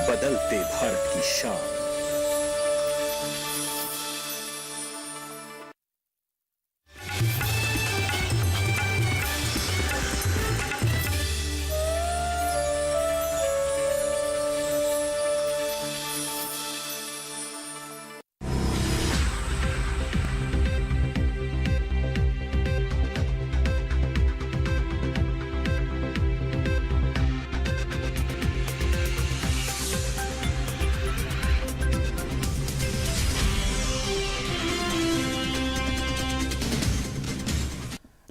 बदलते भारत की शान।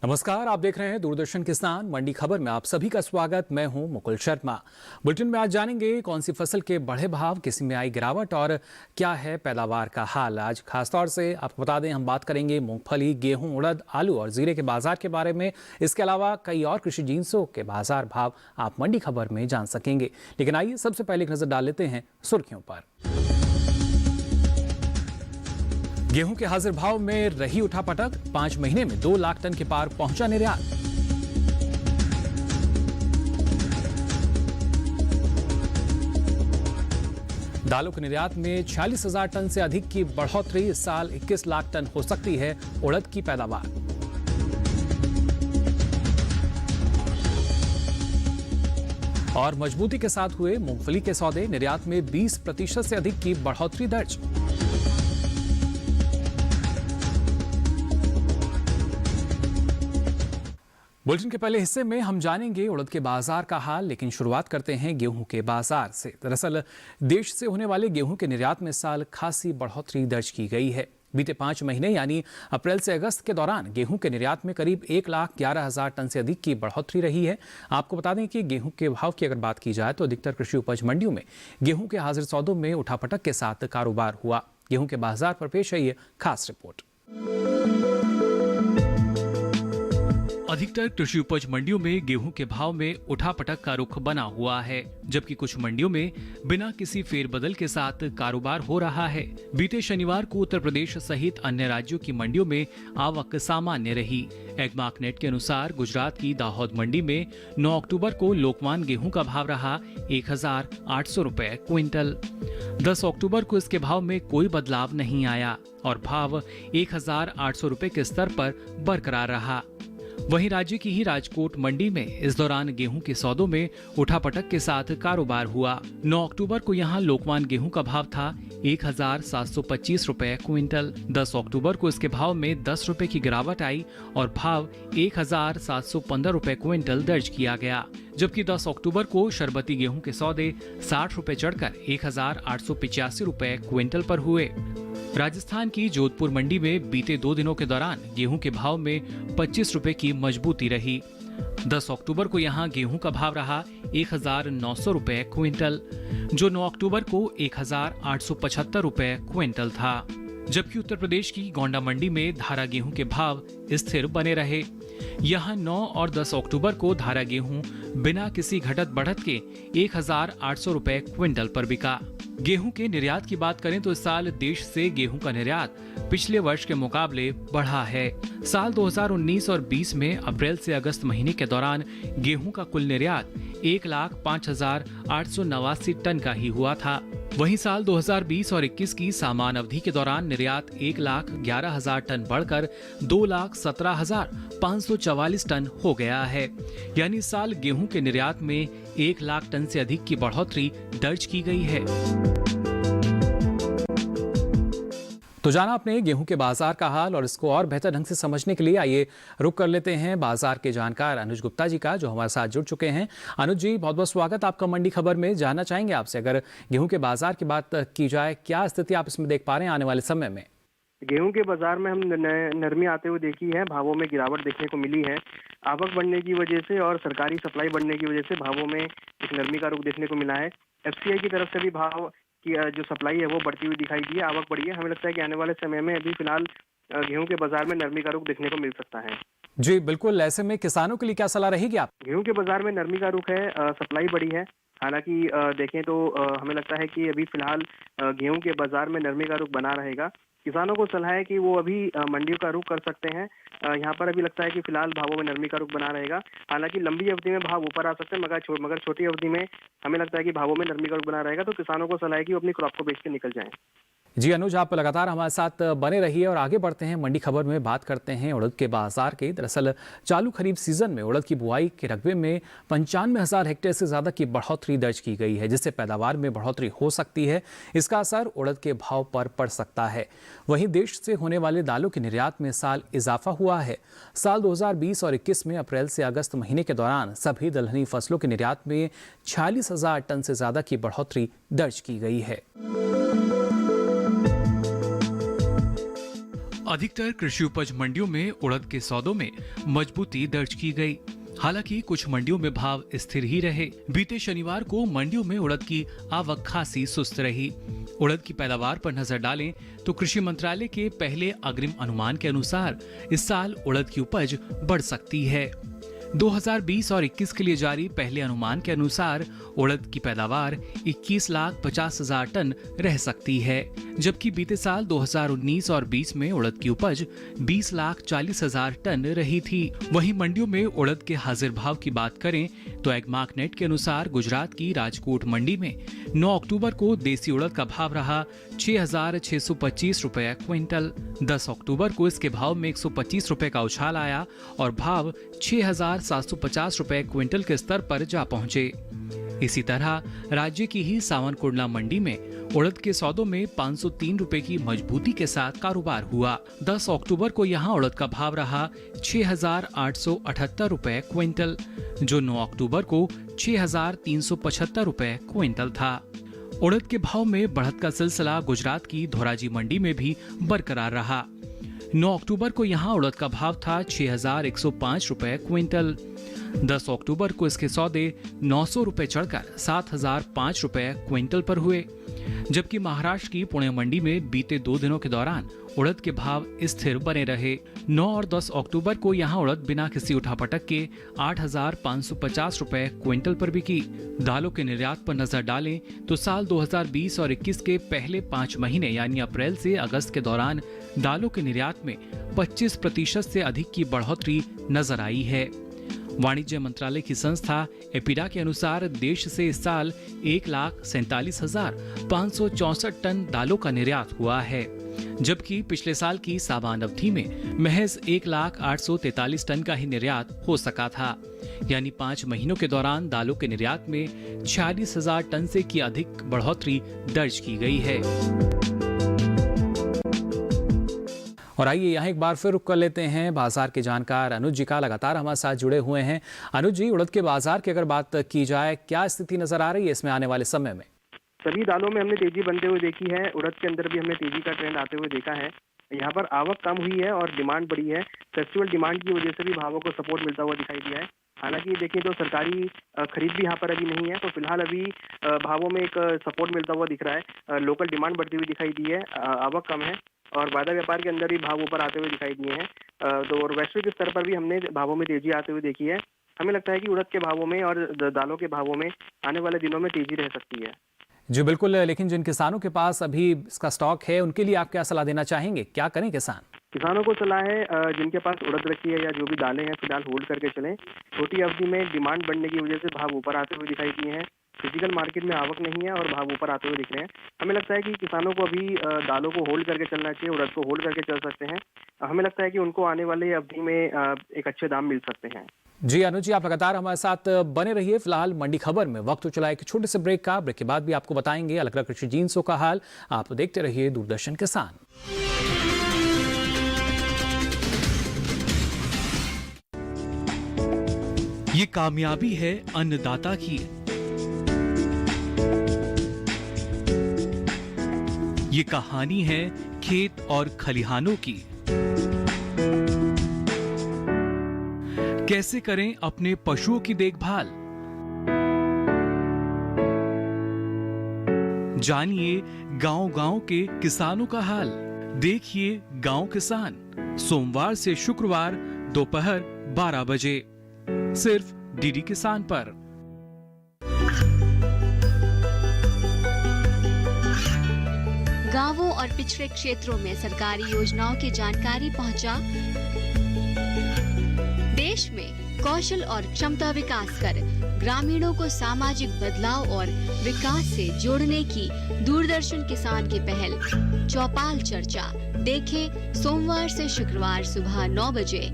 नमस्कार, आप देख रहे हैं दूरदर्शन किसान मंडी खबर में आप सभी का स्वागत। मैं हूं मुकुल शर्मा। बुलेटिन में आज जानेंगे कौन सी फसल के बढ़े भाव, किसी में आई गिरावट और क्या है पैदावार का हाल। आज खासतौर से आपको बता दें, हम बात करेंगे मूंगफली, गेहूं, उड़द, आलू और जीरे के बाजार के बारे में। इसके अलावा कई और कृषि जिन्सों के बाजार भाव आप मंडी खबर में जान सकेंगे। लेकिन आइए सबसे पहले एक नजर डाल लेते हैं सुर्खियों पर। गेहूं के हाजिर भाव में रही उठापटक, 5 महीने में 2 लाख टन के पार पहुंचा निर्यात। दालों के निर्यात में 46,000 टन से अधिक की बढ़ोतरी। इस साल 21 लाख टन हो सकती है उड़द की पैदावार। और मजबूती के साथ हुए मूंगफली के सौदे, निर्यात में 20% से अधिक की बढ़ोतरी दर्ज। बुलेटिन के पहले हिस्से में हम जानेंगे उड़द के बाजार का हाल, लेकिन शुरुआत करते हैं गेहूं के बाजार से। दरअसल देश से होने वाले गेहूं के निर्यात में इस साल खासी बढ़ोतरी दर्ज की गई है। बीते 5 महीने यानी अप्रैल से अगस्त के दौरान गेहूं के निर्यात में करीब 1,11,000 टन से अधिक की बढ़ोतरी रही है। आपको बता दें कि गेहूं के भाव की अगर बात की जाए तो अधिकतर कृषि उपज मंडियों में गेहूं के हाजिर सौदों में उठापटक के साथ कारोबार हुआ। गेहूं के बाजार पर पेश है ये खास रिपोर्ट। अधिकतर कृषि उपज मंडियों में गेहूं के भाव में उठापटक का रुख बना हुआ है, जबकि कुछ मंडियों में बिना किसी फेरबदल के साथ कारोबार हो रहा है। बीते शनिवार को उत्तर प्रदेश सहित अन्य राज्यों की मंडियों में आवक सामान्य रही। एग्मार्कनेट के अनुसार गुजरात की दाहोद मंडी में 9 अक्टूबर को लोकवान गेहूं का भाव रहा 1,800 रुपए क्विंटल। 10 अक्टूबर को इसके भाव में कोई बदलाव नहीं आया और भाव 1,800 रुपए के स्तर पर बरकरार रहा। वहीं राज्य की ही राजकोट मंडी में इस दौरान गेहूं के सौदों में उठापटक के साथ कारोबार हुआ। 9 अक्टूबर को यहां लोकवान गेहूं का भाव था 1,725 रुपए क्विंटल। 10 अक्टूबर को इसके भाव में 10 रुपए की गिरावट आई और भाव 1,715 रुपए क्विंटल दर्ज किया गया। जबकि 10 अक्टूबर को शरबती गेहूं के सौदे 60 रुपए चढ़कर 1,885 रुपए क्विंटल पर हुए। राजस्थान की जोधपुर मंडी में बीते 2 दिनों के दौरान गेहूं के भाव में 25 रुपए की मजबूती रही। 10 अक्टूबर को यहां गेहूं का भाव रहा 1,900 रुपए क्विंटल, जो 9 अक्टूबर को 1,875 रुपए क्विंटल था। जबकि उत्तर प्रदेश की गोंडा मंडी में धारा गेहूं के भाव स्थिर बने रहे। यहां 9 और 10 अक्टूबर को धारा गेहूं बिना किसी घटत बढ़त के 1,800 रुपए क्विंटल पर बिका। गेहूं के निर्यात की बात करें तो इस साल देश से गेहूं का निर्यात पिछले वर्ष के मुकाबले बढ़ा है। साल 2019 और 20 में अप्रैल से अगस्त महीने के दौरान गेहूं का कुल निर्यात 1,05,889 टन का ही हुआ था। वहीं साल 2020 और 21 की समान अवधि के दौरान निर्यात 1,11,000 टन बढ़कर 2,17,544 टन हो गया है। यानी इस साल गेहूं के निर्यात में 1 लाख टन से अधिक की बढ़ोतरी दर्ज की गई है। तो जाना आपने गेहूं के बाजार का हाल, और इसको और बेहतर ढंग से समझने के लिए आइए रुक कर लेते हैं बाजार के जानकार अनुज गुप्ता जी का, जो हमारे साथ जुड़ चुके हैं। अनुज जी, बहुत बहुत स्वागत आपका मंडी खबर में। जानना चाहेंगे आपसे, अगर गेहूं के बाजार की बात की जाए, क्या स्थिति आप इसमें देख पा रहे हैं आने वाले समय में? गेहूं के बाजार में हम नरमी आते हुए देखी है, भावों में गिरावट देखने को मिली है। आवक बढ़ने की वजह से और सरकारी सप्लाई बढ़ने की वजह से भावों में एक नरमी का रुख देखने को मिला है। एफसीआई की तरफ से भी भाव की जो सप्लाई है वो बढ़ती हुई दिखाई दी है, आवक बढ़ी है। हमें लगता है कि आने वाले समय में अभी फिलहाल गेहूं के बाजार में नरमी का रुख देखने को मिल सकता है। जी बिल्कुल, ऐसे में किसानों के लिए क्या सलाह रहेगी आप? गेहूं के बाजार में नरमी का रुख है, सप्लाई बढ़ी है। हालांकि देखें तो हमें लगता है कि अभी फिलहाल गेहूं के बाजार में नरमी का रुख बना रहेगा। किसानों को सलाह है कि वो अभी मंडियों का रुख कर सकते हैं। यहाँ पर अभी लगता है कि फिलहाल भावों में नरमी का रुख बना रहेगा। हालांकि लंबी अवधि में भाव ऊपर आ सकते हैं, मगर छोटी अवधि में हमें लगता है कि भावों में नरमी का रुख बना रहेगा। तो किसानों को सलाह है कि वो अपनी क्रॉप को बेच के निकल जाएं। जी अनुज, आप लगातार हमारे साथ बने रहिए और आगे बढ़ते हैं। मंडी खबर में बात करते हैं उड़द के बाजार के। दरअसल चालू खरीफ सीजन में उड़द की बुआई के रकबे में 95,000 हेक्टेयर से ज़्यादा की बढ़ोतरी दर्ज की गई है, जिससे पैदावार में बढ़ोतरी हो सकती है। इसका असर उड़द के भाव पर पड़ सकता है। वहीं देश से होने वाले दालों के निर्यात में साल इजाफा हुआ है। साल 2020 और 21 में अप्रैल से अगस्त महीने के दौरान सभी दलहनी फसलों के निर्यात में 46,000 टन से ज़्यादा की बढ़ोतरी दर्ज की गई है। अधिकतर कृषि उपज मंडियों में उड़द के सौदों में मजबूती दर्ज की गई। हालांकि कुछ मंडियों में भाव स्थिर ही रहे। बीते शनिवार को मंडियों में उड़द की आवक खासी सुस्त रही। उड़द की पैदावार पर नजर डालें तो कृषि मंत्रालय के पहले अग्रिम अनुमान के अनुसार इस साल उड़द की उपज बढ़ सकती है। 2020 और 21 के लिए जारी पहले अनुमान के अनुसार उड़द की पैदावार 21,50,000 टन रह सकती है, जबकि बीते साल 2019 और 20 में उड़द की उपज 20,40,000 टन रही थी। वहीं मंडियों में उड़द के हाजिर भाव की बात करें तो एग्मार्कनेट के अनुसार गुजरात की राजकोट मंडी में 9 अक्टूबर को देसी उड़द का भाव रहा 6,625 रुपए क्विंटल। 10 अक्टूबर को इसके भाव में 125 रुपए का उछाल आया और भाव 6,750 रुपए क्विंटल के स्तर पर जा पहुंचे। इसी तरह राज्य की ही सावन कुंडला मंडी में उड़द के सौदों में 503 रुपए की मजबूती के साथ कारोबार हुआ। 10 अक्टूबर को यहां उड़द का भाव रहा 6,878 रुपए क्विंटल, जो 9 अक्टूबर को 6,375 रुपए क्विंटल था। उड़द के भाव में बढ़त का सिलसिला गुजरात की धोराजी मंडी में भी बरकरार रहा। 9 अक्टूबर को यहां उड़द का भाव था 6,105 रुपए क्विंटल। 10 अक्टूबर को इसके सौदे 900 रुपए चढ़कर 7,005 रुपए क्विंटल पर हुए, जबकि महाराष्ट्र की पुणे मंडी में बीते 2 दिनों के दौरान उड़द के भाव स्थिर बने रहे। 9 और 10 अक्टूबर को यहां उड़द बिना किसी उठापटक के 8,550 रुपए क्विंटल पर बिकी। दालों के निर्यात पर नजर डालें तो साल 2020 और 21 के पहले 5 महीने यानी अप्रैल से अगस्त के दौरान दालों के निर्यात में 25% से अधिक की बढ़ोतरी नजर आई है। वाणिज्य मंत्रालय की संस्था एपिडा के अनुसार देश से इस साल 1,47,564 टन दालों का निर्यात हुआ है, जबकि पिछले साल की समान अवधि में महज 1,843 टन का ही निर्यात हो सका था। यानी 5 महीनों के दौरान दालों के निर्यात में 46,000 टन से की अधिक बढ़ोतरी दर्ज की गई है। और आइए यहाँ एक बार फिर रुक कर लेते हैं बाजार के जानकार अनुज जी का। लगातार हमारे साथ जुड़े हुए हैं। अनुज जी, उड़द के बाजार की अगर बात की जाए, क्या स्थिति नजर आ रही है इसमें आने वाले समय में? सभी दालों में हमने तेजी बनते हुए देखी है। उड़द के अंदर भी हमने तेजी का ट्रेंड आते हुए देखा है। यहाँ पर आवक कम हुई है और डिमांड बढ़ी है। फेस्टिवल डिमांड की वजह से भी भावों को सपोर्ट मिलता हुआ दिखाई दिया है। हालांकि देखें तो सरकारी खरीद भी यहाँ पर अभी नहीं है, तो फिलहाल अभी भावों में एक सपोर्ट मिलता हुआ दिख रहा है। लोकल डिमांड बढ़ती हुई दिखाई दी है, आवक कम है और वायदा व्यापार के अंदर भी भाव ऊपर आते हुए दिखाई दिए हैं। तो और वैश्विक स्तर पर भी हमने भावों में तेजी आते हुए देखी है। हमें लगता है कि उड़द के भावों में और दालों के भावों में आने वाले दिनों में तेजी रह सकती है। जी बिल्कुल, लेकिन जिन किसानों के पास अभी इसका स्टॉक है उनके लिए आप क्या सलाह देना चाहेंगे? क्या करें किसान? किसानों को सलाह है जिनके पास उड़द रखी है या जो भी दालें हैं फिलहाल होल्ड करके चलें। छोटी अवधि में डिमांड बढ़ने की वजह से भाव ऊपर आते हुए दिखाई दिए हैं। फिजिकल मार्केट में आवक नहीं है और भाव ऊपर आते हुए दिख रहे हैं। हमें लगता है कि किसानों को अभी दालों को होल्ड करके चलना चाहिए, उड़द को होल्ड करके चल सकते हैं। हमें लगता है कि उनको आने वाले अवधि में एक अच्छे दाम मिल सकते हैं। जी अनुज जी, आप लगातार हमारे साथ बने रहिए। फिलहाल मंडी खबर में वक्त हो चला है कि छोटे से ब्रेक का। ब्रेक के बाद भी आपको बताएंगे अलग अलग कृषि जिन्सों का हाल। आप देखते रहिए दूरदर्शन किसान। ये कामयाबी है अन्नदाता की, ये कहानी है खेत और खलिहानों की। कैसे करें अपने पशुओं की देखभाल, जानिए गांव-गांव के किसानों का हाल। देखिए गांव किसान, सोमवार से शुक्रवार दोपहर 12 बजे सिर्फ डीडी किसान पर। गांवों और पिछड़े क्षेत्रों में सरकारी योजनाओं की जानकारी पहुंचा। देश में कौशल और क्षमता विकास कर ग्रामीणों को सामाजिक बदलाव और विकास से जोड़ने की दूरदर्शन किसान की पहल चौपाल चर्चा देखें सोमवार से शुक्रवार सुबह 9 बजे।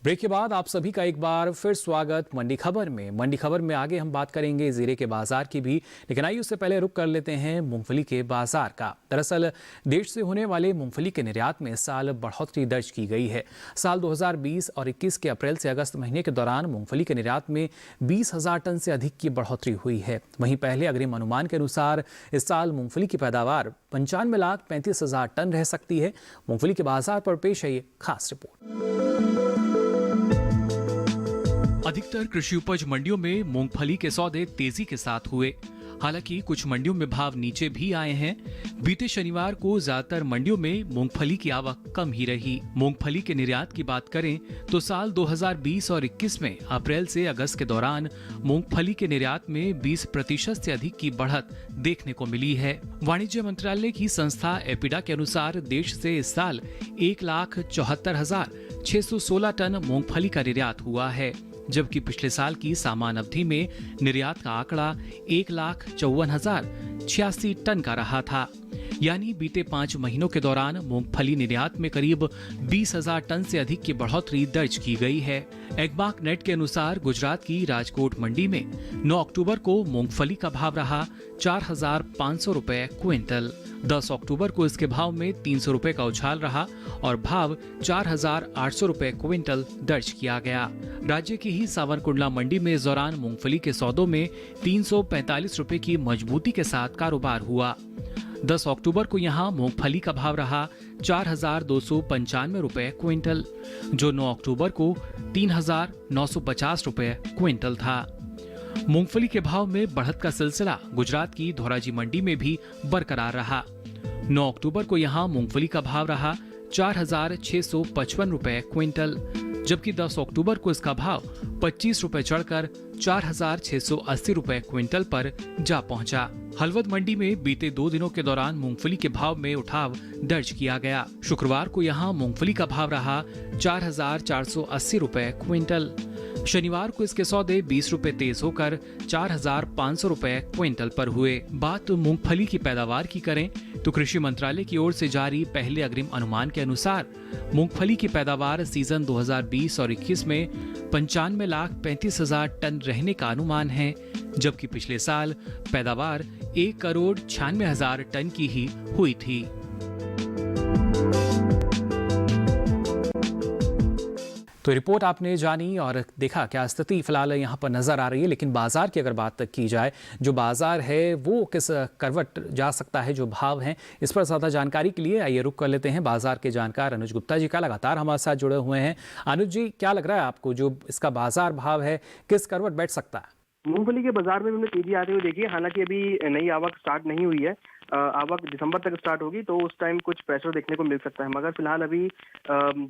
ब्रेक के बाद आप सभी का एक बार फिर स्वागत मंडी खबर में। मंडी खबर में आगे हम बात करेंगे जीरे के बाजार की भी, लेकिन आइए उससे पहले रुक कर लेते हैं मूंगफली के बाजार का। दरअसल देश से होने वाले मूंगफली के निर्यात में इस साल बढ़ोतरी दर्ज की गई है। साल 2020 और 21 के अप्रैल से अगस्त महीने के दौरान मूंगफली के निर्यात में 20,000 टन से अधिक की बढ़ोतरी हुई है। वहीं पहले अग्रिम अनुमान के अनुसार इस साल मूंगफली की पैदावार 95,35,000 टन रह सकती है। मूंगफली के बाजार पर पेश है ये खास रिपोर्ट। अधिकतर कृषि उपज मंडियों में मूंगफली के सौदे तेजी के साथ हुए। हालांकि कुछ मंडियों में भाव नीचे भी आए हैं। बीते शनिवार को ज्यादातर मंडियों में मूंगफली की आवक कम ही रही। मूंगफली के निर्यात की बात करें तो साल 2020 और 21 में अप्रैल से अगस्त के दौरान मूंगफली के निर्यात में 20% से अधिक की बढ़त देखने को मिली है। वाणिज्य मंत्रालय की संस्था एपिडा के अनुसार देश से इस साल 1,74,616 टन मूंगफली का निर्यात हुआ है, जबकि पिछले साल की समान अवधि में निर्यात का आंकड़ा 1,54,086 टन का रहा था। यानी बीते 5 महीनों के दौरान मूंगफली निर्यात में करीब 20,000 टन से अधिक की बढ़ोतरी दर्ज की गई है। एग्मार्क नेट के अनुसार गुजरात की राजकोट मंडी में 9 अक्टूबर को मूंगफली का भाव रहा 4,500 रुपए क्विंटल। 10 अक्टूबर को इसके भाव में 300 रुपए का उछाल रहा और भाव 4,800 रुपए क्विंटल दर्ज किया गया। राज्य की ही सावरकुंडला मंडी में इस दौरान मूंगफली के सौदों में 345 रुपए की मजबूती के साथ कारोबार हुआ। 10 अक्टूबर को यहां मूंगफली का भाव रहा 4,295 रुपए क्विंटल, जो 9 अक्टूबर को 3,950 रुपए क्विंटल था। मूंगफली के भाव में बढ़त का सिलसिला गुजरात की धोराजी मंडी में भी बरकरार रहा। 9 अक्टूबर को यहां मूंगफली का भाव रहा 4,655 रुपए क्विंटल, जबकि 10 अक्टूबर को इसका भाव 25 रुपए चढ़कर 4,680 रुपए क्विंटल पर जा पहुंचा। हलवद मंडी में बीते 2 दिनों के दौरान मूंगफली के भाव में उठाव दर्ज किया गया। शुक्रवार को यहां मूंगफली का भाव रहा 4,480 रुपए क्विंटल। शनिवार को इसके सौदे 20 रुपए तेज होकर 4,500 रुपए क्विंटल पर हुए। बात मूंगफली की पैदावार की करें तो कृषि मंत्रालय की ओर से जारी पहले अग्रिम अनुमान के अनुसार मूंगफली की पैदावार सीजन 2020 और 21 में 95,35,000 टन रहने का अनुमान है, जबकि पिछले साल पैदावार 1,96,000 टन की ही हुई थी। तो रिपोर्ट आपने जानी और देखा क्या स्थिति फिलहाल यहाँ पर नजर आ रही है। लेकिन बाजार की अगर बात की जाए, जो बाजार है वो किस करवट जा सकता है, जो भाव हैं, इस पर ज़्यादा जानकारी के लिए आइए रुक कर लेते हैं बाजार के जानकार अनुज गुप्ता जी का। लगातार हमारे साथ जुड़े हुए हैं। अनुज जी, क्या लग रहा है आपको, जो इसका बाजार भाव है किस करवट बैठ सकता है? मूंगफली के बाजार में हमने तेजी आते हुए देखी है। हालांकि अभी नई आवक स्टार्ट नहीं हुई है। आवक दिसंबर तक स्टार्ट होगी तो उस टाइम कुछ प्रेशर देखने को मिल सकता है, मगर फिलहाल अभी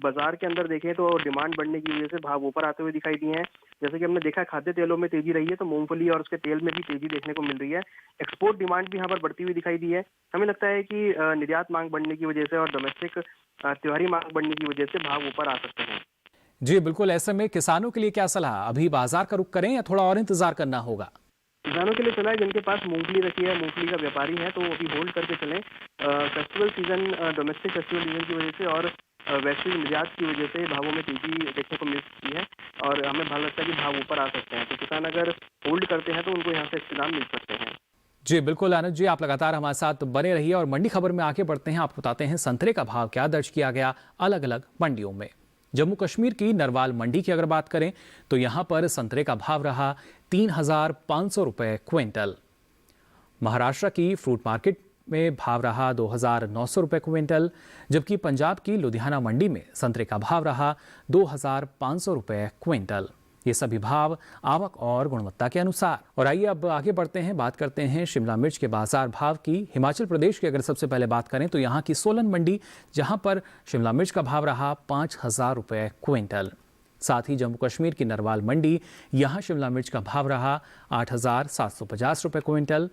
बाजार के अंदर देखें तो डिमांड बढ़ने की वजह से भाव ऊपर आते हुए दिखाई दिए हैं। जैसे कि हमने देखा खाद्य तेलों में तेजी रही है, तो मूंगफली और उसके तेल में भी तेजी देखने को मिल रही है। एक्सपोर्ट डिमांड भी यहाँ पर बढ़ती हुई दिखाई दी है। हमें लगता है कि निर्यात मांग बढ़ने की वजह से और डोमेस्टिक त्योहारी मांग बढ़ने की वजह से भाव ऊपर आ सकते हैं। जी बिल्कुल, ऐसे में किसानों के लिए क्या सलाह, अभी बाजार का रुख करें या थोड़ा और इंतजार करना होगा? किसानों के लिए सलाह है जिनके पास मूंगफली रखी है, मूंगफली का व्यापारी है, तो अभी होल्ड करके चलें। Festival season, domestic festival season की वजह से और वैश्विक निर्यात की वजह से भावों में तेजी देखने को मिल सकती है और हमें भाव लगता है कि भाव ऊपर आ सकते हैं। तो किसान अगर होल्ड करते हैं तो उनको यहाँ से इस्तेमाल मिल सकते हैं। जी बिल्कुल अनुज जी, आप लगातार हमारे साथ बने रहिए और मंडी खबर में आगे बढ़ते हैं। आपको बताते हैं संतरे का भाव क्या दर्ज किया गया अलग अलग मंडियों में। जम्मू कश्मीर की नरवाल मंडी की अगर बात करें तो यहां पर संतरे का भाव रहा 3,500 रुपए क्विंटल। महाराष्ट्र की फ्रूट मार्केट में भाव रहा 2,900 रुपए क्विंटल, जबकि पंजाब की लुधियाना मंडी में संतरे का भाव रहा 2,500 रुपए क्विंटल। ये सभी भाव आवक और गुणवत्ता के अनुसार। और आइए अब आगे बढ़ते हैं, बात करते हैं शिमला मिर्च के बाजार भाव की। हिमाचल प्रदेश की अगर सबसे पहले बात करें तो यहाँ की सोलन मंडी, जहाँ पर शिमला मिर्च का भाव रहा 5,000 रुपए क्विंटल। साथ ही जम्मू कश्मीर की नरवाल मंडी, यहाँ शिमला मिर्च का भाव रहा 8,750 रुपये क्विंटल,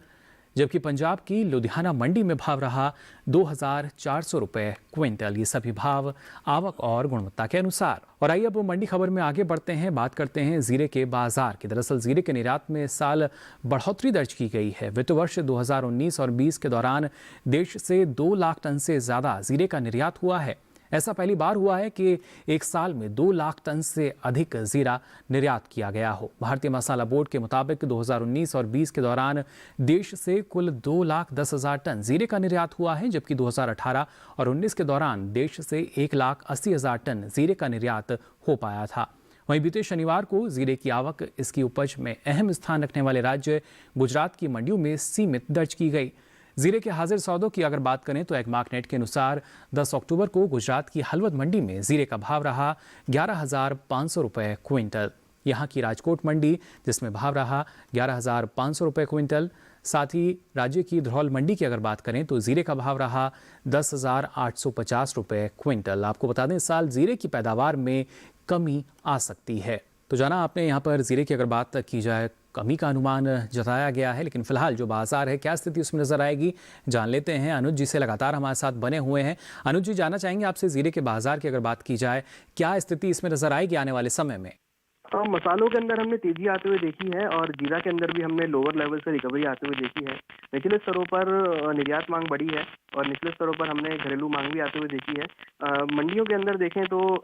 जबकि पंजाब की लुधियाना मंडी में भाव रहा 2,400 रुपये क्विंटल। ये सभी भाव आवक और गुणवत्ता के अनुसार। और आइए अब मंडी खबर में आगे बढ़ते हैं, बात करते हैं जीरे के बाजार की। दरअसल जीरे के निर्यात में इस साल बढ़ोतरी दर्ज की गई है। वित्त वर्ष 2019 और 20 के दौरान देश से 2 लाख टन से ज़्यादा जीरे का निर्यात हुआ है। ऐसा पहली बार हुआ है कि एक साल में 2 लाख टन से अधिक जीरा निर्यात किया गया हो। भारतीय मसाला बोर्ड के मुताबिक 2019 और 20 के दौरान देश से कुल 2,10,000 टन जीरे का निर्यात हुआ है, जबकि 2018 और 19 के दौरान देश से 1,80,000 टन जीरे का निर्यात हो पाया था। वहीं बीते शनिवार को जीरे की आवक, इसकी उपज में अहम स्थान रखने वाले राज्य गुजरात की मंडियों में सीमित दर्ज की गई। जीरे के हाजिर सौदों की अगर बात करें तो एगमार्कनेट के अनुसार 10 अक्टूबर को गुजरात की हलवद मंडी में जीरे का भाव रहा 11,500 रुपये क्विंटल। यहाँ की राजकोट मंडी, जिसमें भाव रहा 11,500 रुपये क्विंटल। साथ ही राज्य की धरौल मंडी की अगर बात करें तो जीरे का भाव रहा 10,850 रुपये क्विंटल। आपको बता दें, इस साल जीरे की पैदावार में कमी आ सकती है। तो जाना आपने, यहाँ पर जीरे की अगर बात की जाए, कमी का अनुमान जताया गया है, लेकिन फिलहाल जो बाजार है, क्या स्थिति उसमें नजर आएगी, जान लेते हैं। अनुज जी से लगातार हमारे साथ बने हुए हैं। अनुज जी, जानना चाहेंगे आपसे, जीरे के बाजार की अगर बात की जाए, क्या स्थिति इसमें नजर आएगी आने वाले समय में? मसालों के अंदर हमने तेजी आते हुए देखी है और जीरा के अंदर भी हमने लोअर लेवल से रिकवरी आते हुए देखी है। निचले स्तरों पर निर्यात मांग बढ़ी है और निचले स्तरों पर हमने घरेलू मांग भी आते हुए देखी है। मंडियों के अंदर देखें तो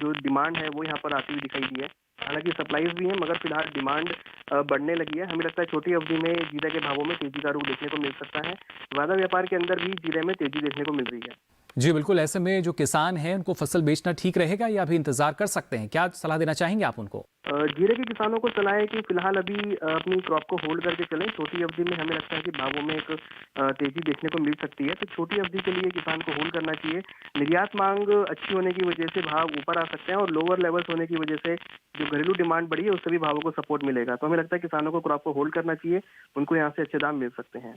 जो डिमांड है वो यहाँ पर आती हुई दिखाई दी है। हालांकि सप्लाईज भी हैं, मगर फिलहाल डिमांड बढ़ने लगी है। हमें लगता है छोटी अवधि में जीरे के भावों में तेजी का रुख देखने को मिल सकता है। वादा व्यापार के अंदर भी जीरे में तेजी देखने को मिल रही है। जी बिल्कुल, ऐसे में जो किसान हैं उनको फसल बेचना ठीक रहेगा या अभी इंतजार कर सकते हैं? क्या सलाह देना चाहेंगे आप उनको? जीरे के किसानों को सलाह है कि फिलहाल अभी अपनी क्रॉप को होल्ड करके चलें। छोटी अवधि में हमें लगता है कि भावों में एक तेजी देखने को मिल सकती है, तो छोटी अवधि के लिए किसान को होल्ड करना चाहिए। निर्यात मांग अच्छी होने की वजह से भाव ऊपर आ सकते हैं और लोअर लेवल्स होने की वजह से जो घरेलू डिमांड बढ़ी है उससे भी भावों को सपोर्ट मिलेगा। तो हमें लगता है किसानों को क्रॉप को होल्ड करना चाहिए, उनको यहाँ से अच्छे दाम मिल सकते हैं।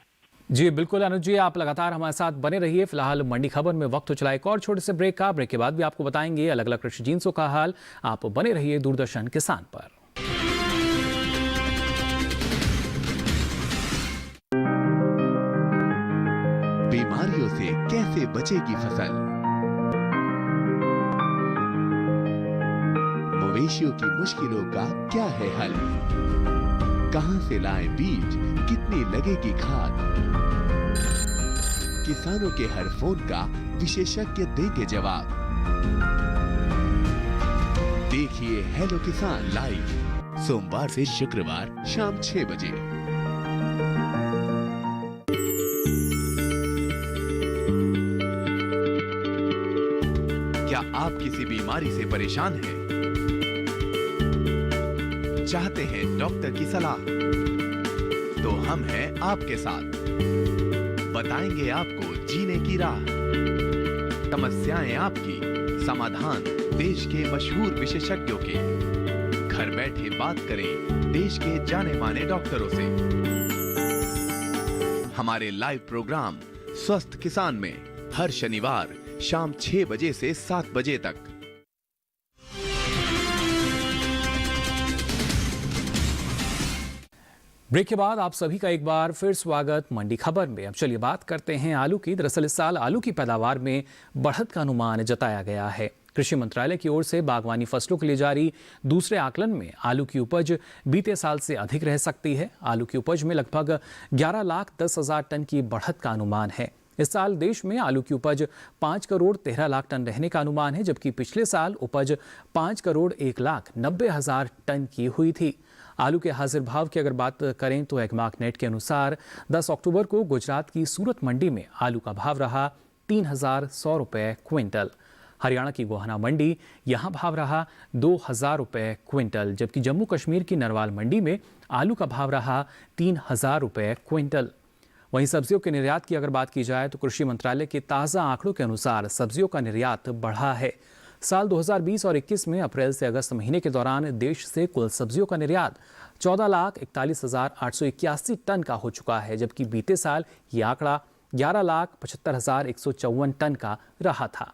जी बिल्कुल अनुज जी, आप लगातार हमारे साथ बने रहिए। फिलहाल मंडी खबर में वक्त हो चला एक और छोटे से ब्रेक का। ब्रेक के बाद भी आपको बताएंगे अलग अलग कृषि जिन्सों का हाल। आप बने रहिए दूरदर्शन किसान पर। बीमारियों से कैसे बचेगी फसल? मवेशियों की मुश्किलों का क्या है हल? कहां से लाएं बीज, कितनी लगेगी खाद? किसानों के हर फोन का विशेषज्ञ देंगे जवाब। देखिए हेलो किसान लाइव, सोमवार से शुक्रवार शाम 6 बजे। क्या आप किसी बीमारी से परेशान हैं? चाहते हैं डॉक्टर की सलाह? तो हम हैं आपके साथ, बताएंगे आपको जीने की राह। समस्याएं आपकी, समाधान देश के मशहूर विशेषज्ञों के। घर बैठे बात करें देश के जाने माने डॉक्टरों से। हमारे लाइव प्रोग्राम स्वस्थ किसान में हर शनिवार शाम 6 बजे से 7 बजे तक। ब्रेक के बाद आप सभी का एक बार फिर स्वागत मंडी खबर में। अब चलिए बात करते हैं आलू की। दरअसल इस साल आलू की पैदावार में बढ़त का अनुमान जताया गया है। कृषि मंत्रालय की ओर से बागवानी फसलों के लिए जारी दूसरे आकलन में आलू की उपज बीते साल से अधिक रह सकती है। आलू की उपज में लगभग 11,10,000 टन की बढ़त का अनुमान है। इस साल देश में आलू की उपज 5,13,00,000 टन रहने का अनुमान है, जबकि पिछले साल उपज 5,01,90,000 टन की हुई थी। आलू के हाजिर भाव की अगर बात करें तो एगमार्कनेट के अनुसार 10 अक्टूबर को गुजरात की सूरत मंडी में आलू का भाव रहा 3,100 रुपये क्विंटल। हरियाणा की गोहाना मंडी, यहाँ भाव रहा 2,000 रुपये क्विंटल, जबकि जम्मू कश्मीर की नरवाल मंडी में आलू का भाव रहा 3,000 रुपये क्विंटल। वहीं सब्जियों के निर्यात की अगर बात की जाए तो कृषि मंत्रालय के ताज़ा आंकड़ों के अनुसार सब्जियों का निर्यात बढ़ा है। साल 2020 और 21 में अप्रैल से अगस्त महीने के दौरान देश से कुल सब्जियों का निर्यात 14,41,881 टन का हो चुका है, जबकि बीते साल ये आंकड़ा 11,75,154 टन का रहा था।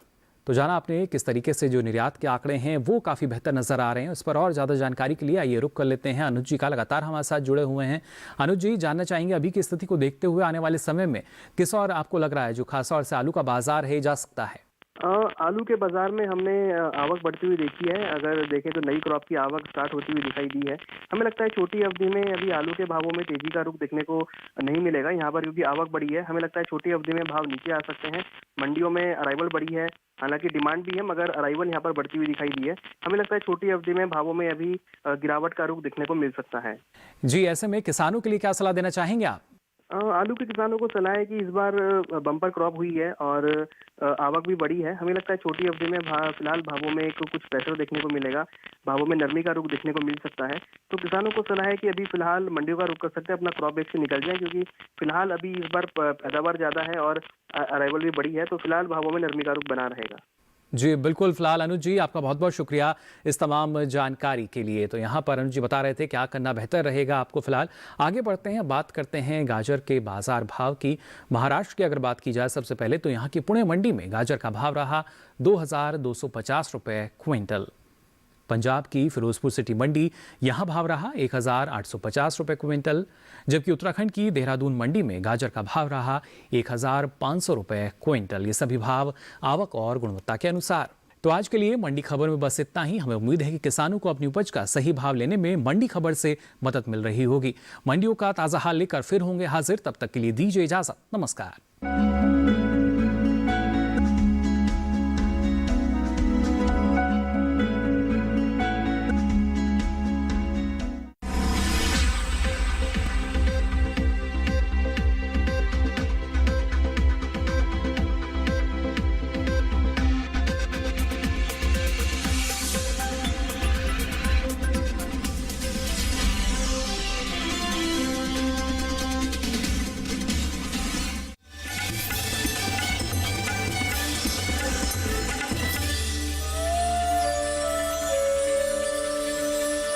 तो जाना आपने किस तरीके से जो निर्यात के आंकड़े हैं वो काफ़ी बेहतर नजर आ रहे हैं। उस पर और ज़्यादा जानकारी के लिए आइए रुक कर लेते हैं अनुज जी का, लगातार हमारे साथ जुड़े हुए हैं। अनुज जी, जानना चाहेंगे अभी की स्थिति को देखते हुए आने वाले समय में किस और आपको लग रहा है जो खासतौर से आलू का बाजार है जा सकता है? आलू के बाजार में हमने आवक बढ़ती हुई देखी है। अगर देखें तो नई क्रॉप की आवक स्टार्ट होती हुई दिखाई दी है। हमें लगता है छोटी अवधि में अभी आलू के भावों में तेजी का रुख देखने को नहीं मिलेगा यहाँ पर, क्योंकि आवक बढ़ी है। हमें लगता है छोटी अवधि में भाव नीचे आ सकते हैं। मंडियों में अराइवल बढ़ी है, हालांकि डिमांड भी है मगर अराइवल यहाँ पर बढ़ती हुई दिखाई दी है। हमें लगता है छोटी अवधि में भावों में अभी गिरावट का रुख देखने को मिल सकता है। जी, ऐसे में किसानों के लिए क्या सलाह देना चाहेंगे आप? आलू के किसानों को सलाह है कि इस बार बम्पर क्रॉप हुई है और आवक भी बढ़ी है। हमें लगता है छोटी अवधि में फिलहाल भावों में कुछ प्रेशर देखने को मिलेगा, भावों में नरमी का रुख देखने को मिल सकता है। तो किसानों को सलाह है कि अभी फिलहाल मंडियों का रुख कर सकते हैं, अपना क्रॉप बेच से निकल जाए, क्योंकि फिलहाल अभी इस बार पैदावार ज़्यादा है और अराइवल भी बढ़ी है। तो फिलहाल भावों में नरमी का रुख बना रहेगा। जी बिल्कुल। फिलहाल अनुज जी आपका बहुत बहुत शुक्रिया इस तमाम जानकारी के लिए। तो यहाँ पर अनुज जी बता रहे थे क्या करना बेहतर रहेगा आपको। फिलहाल आगे बढ़ते हैं, बात करते हैं गाजर के बाजार भाव की। महाराष्ट्र की अगर बात की जाए सबसे पहले तो यहाँ की पुणे मंडी में गाजर का भाव रहा 2250 रुपये क्विंटल। पंजाब की फिरोजपुर सिटी मंडी यहाँ भाव रहा 1850 रुपये क्विंटल, जबकि उत्तराखंड की देहरादून मंडी में गाजर का भाव रहा 1500 रुपये क्विंटल। ये सभी भाव आवक और गुणवत्ता के अनुसार। तो आज के लिए मंडी खबर में बस इतना ही। हमें उम्मीद है कि किसानों को अपनी उपज का सही भाव लेने में मंडी खबर से मदद मिल रही होगी। मंडियों का ताज़ा हाल लेकर फिर होंगे हाजिर, तब तक के लिए दीजिए इजाजत। नमस्कार।